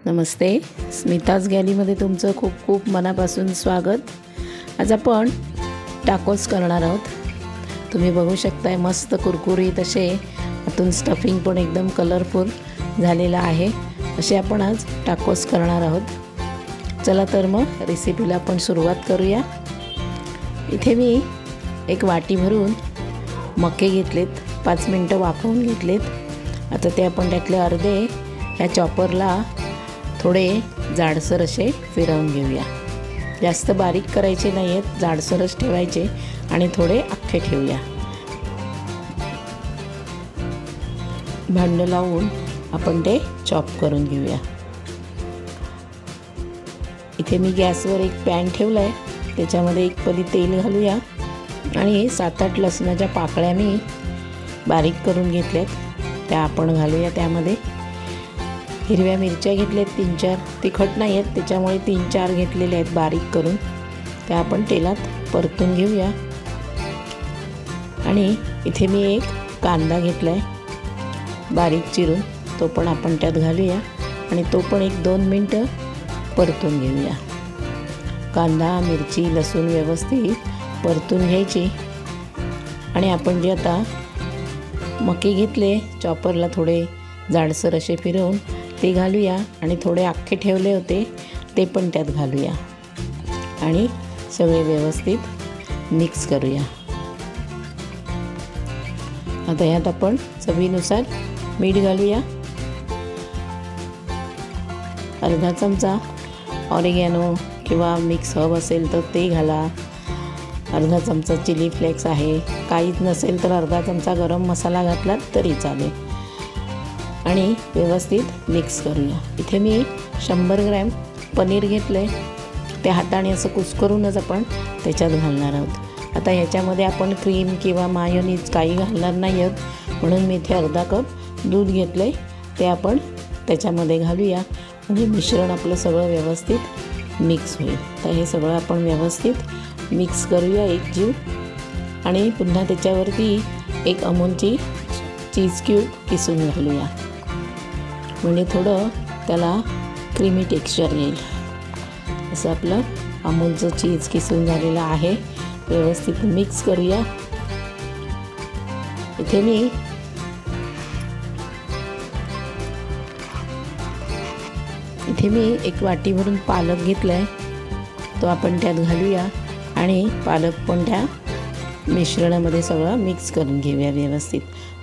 नमस्ते, स्मिताज गॅलीमध्ये तुमचं खूप खूप मनापासून स्वागत। आज आपण टाकोस करणार आहोत। तुम्ही बघू शकताय मस्त कुरकुरीत असे आतून स्टफिंग पण एकदम कलरफुल झालेला आहे। असे आपण आज टाकोस करणार आहोत। चला तर मग रेसिपीला आपण सुरुवात करूया। इथे मी एक वाटी भरून मके घेतलेत, 5 मिनिटं वाफवून घेतलेत। आता ते आपण त्यातले अर्धे या चॉपरला थोडे जाडसर असे फिरवून घेऊया। जास्त बारीक करायचे नाहीत, जाडसरच ठेवायचे आणि थोडे अख्खे ठेवूया। भांड लावून आपण ते चॉप करून घेऊया। इथे मी गॅसवर एक पॅन ठेवलाय, त्याच्यामध्ये एक पळी तेल घालूया आणि 7-8 लसणाच्या पाकळ्या मी बारीक करून घेतल्यात, त्या आपण घालूया। त्यामध्ये हिरव्या मिरच्या घेतल्यात 3-4, तिखट नाही आहेत त्याच्यामुळे 3-4 घेतलेले आहेत बारीक करून, त्या आपण तेलात परतून घेऊया। आणि इथे मी एक कांदा घेतलाय बारीक चिरून, तो पण आपण त्यात घालूया आणि तो पण 1-2 मिनिटं परतून घेऊया। कांदा मिरची लसूण व्यवस्थित परतून घ्यायची आणि आपण जे आता मके घेतले चॉपरला थोडे जाडसर असे फिरवून ते घालूया आणि थोडे अख्खे ठेवले होते ते पण त्यात घालूया आणि सगळे व्यवस्थित मिक्स करूया। आता यात आपण चवीनुसार मीठ घालूया। अर्धा चमचा ऑरिगॅनो किंवा मिक्स हर्ब असेल तर ते घाला। अर्धा चमचा चिली फ्लेक्स आहे, काहीच नसेल तर अर्धा चमचा गरम मसाला घातला तरी चालेल आणि व्यवस्थित मिक्स करूया। इथे मी 100 ग्रॅम पनीर घेतले, ते हाताने असं कुस्करूनच आपण त्याच्यात घालणार आहोत। आता ह्याच्यामध्ये आपण क्रीम किंवा मायोनीज काही घालणार नाही आहोत, म्हणून मी इथे अर्धा कप दूध घेतले, ते आपण त्याच्यामध्ये घालूया म्हणजे मिश्रण आपलं सगळं व्यवस्थित मिक्स होईल। तर हे सगळं आपण व्यवस्थित मिक्स करूया एकजीव आणि पुन्हा त्याच्यावरती एक अमूलची चीज क्यूब किसून घालूया, म्हणजे थोडं त्याला क्रीमी टेक्स्चर येईल। असं आपलं अमूलचं चीज किसून झालेलं आहे, व्यवस्थित मिक्स करूया। इथे मी एक वाटी भरून पालक घेतलाय, तो आपण त्यात घालूया आणि पालक पण त्या मिश्रणामध्ये सगळं मिक्स करून घेऊया व्यवस्थित।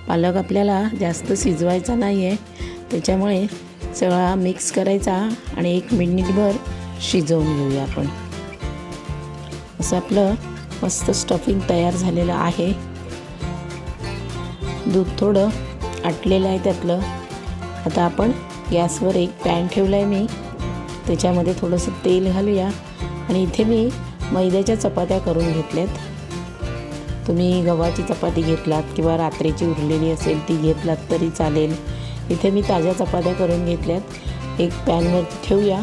पालक आपल्याला जास्त शिजवायचा नाही आहे, त्याच्यामुळे सगळा मिक्स करायचा आणि 1 मिनिटभर शिजवून घेऊया आपण। असं आपलं मस्त स्टफिंग तयार झालेलं आहे। दूध थोडं आटलेलं आहे त्यातलं। आता आपण गॅसवर एक पॅन ठेवला आहे मी, त्याच्यामध्ये थोडंसं तेल घालूया आणि इथे मी मैद्याच्या चपात्या करून घेतल्यात। तुम्ही गव्हाची चपाती घेतलात किंवा रात्रीची उरलेली असेल ती घेतलात तरी चालेल। इथे मी ताज्या चपात्या करून घेतल्यात। एक पॅनवरती ठेवूया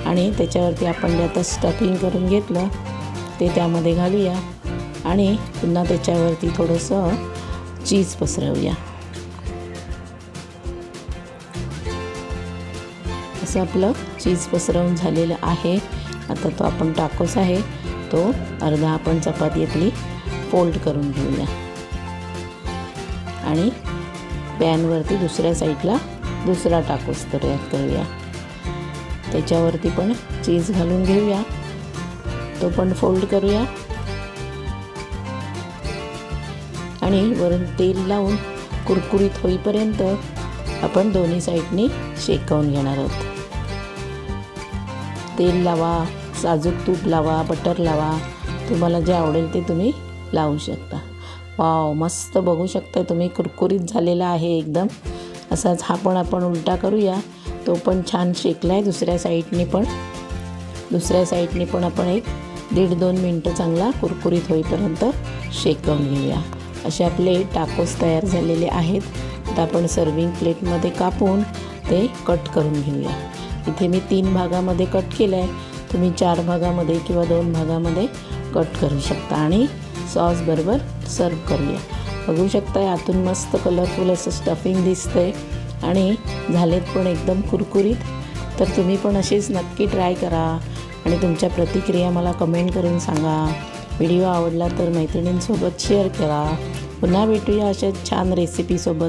आणि त्याच्यावरती आपण जे आता स्टफिंग करून घेतलं ते त्यामध्ये घालूया आणि पुन्हा त्याच्यावरती थोडंसं चीज पसरवूया। असं आपलं चीज पसरवून झालेलं आहे। आता तो आपण टाकोस आहे तो अर्धा आपण चपाती आपली फोल्ड करून घेऊया आणि पॅनवरती दुसऱ्या साईडला दुसरा टाकोस तयार करूया। त्याच्यावरती पण चीज घालून घेऊया, तो पण फोल्ड करूया आणि वरून तेल लावून कुरकुरीत होईपर्यंत आपण दोन्ही साईडनी शेकवून घेणार आहोत। तेल लावा, साजूक तूप लावा, बटर लावा, तुम्हाला जे आवडेल ते तुम्ही लावू शकता। वाव, मस्त बघू शकता तुम्ही कुरकुरीत झालेला आहे एकदम। असाच हा पण आपण उलटा करूया, तो पण छान शेकला आहे दुसऱ्या साईडनी पण आपण 1-1.5-2 मिनिटं चांगला कुरकुरीत होईपर्यंत शेकवून घेऊया। असे आपले टाकोस तयार झालेले आहेत। आता आपण सर्विंग प्लेटमध्ये कापून ते कट करून घेऊया। इथे मी 3 भागामध्ये कट केलं आहे, तुम्ही 4 भागामध्ये किंवा 2 भागामध्ये कट करू शकता आणि सॉस बरोबर सर्व करूया। बघू शकता आतून मस्त कलरफुल असं स्टफिंग दिसतंय आणि झालेत पण एकदम कुरकुरीत। तर तुम्ही पण अशीच नक्की ट्राय करा आणि तुमच्या प्रतिक्रिया मला कमेंट करून सांगा. व्हिडिओ आवडला तर मैत्रिणींसोबत शेअर करा. पुन्हा भेटूया अशाच छान रेसिपीसोबत.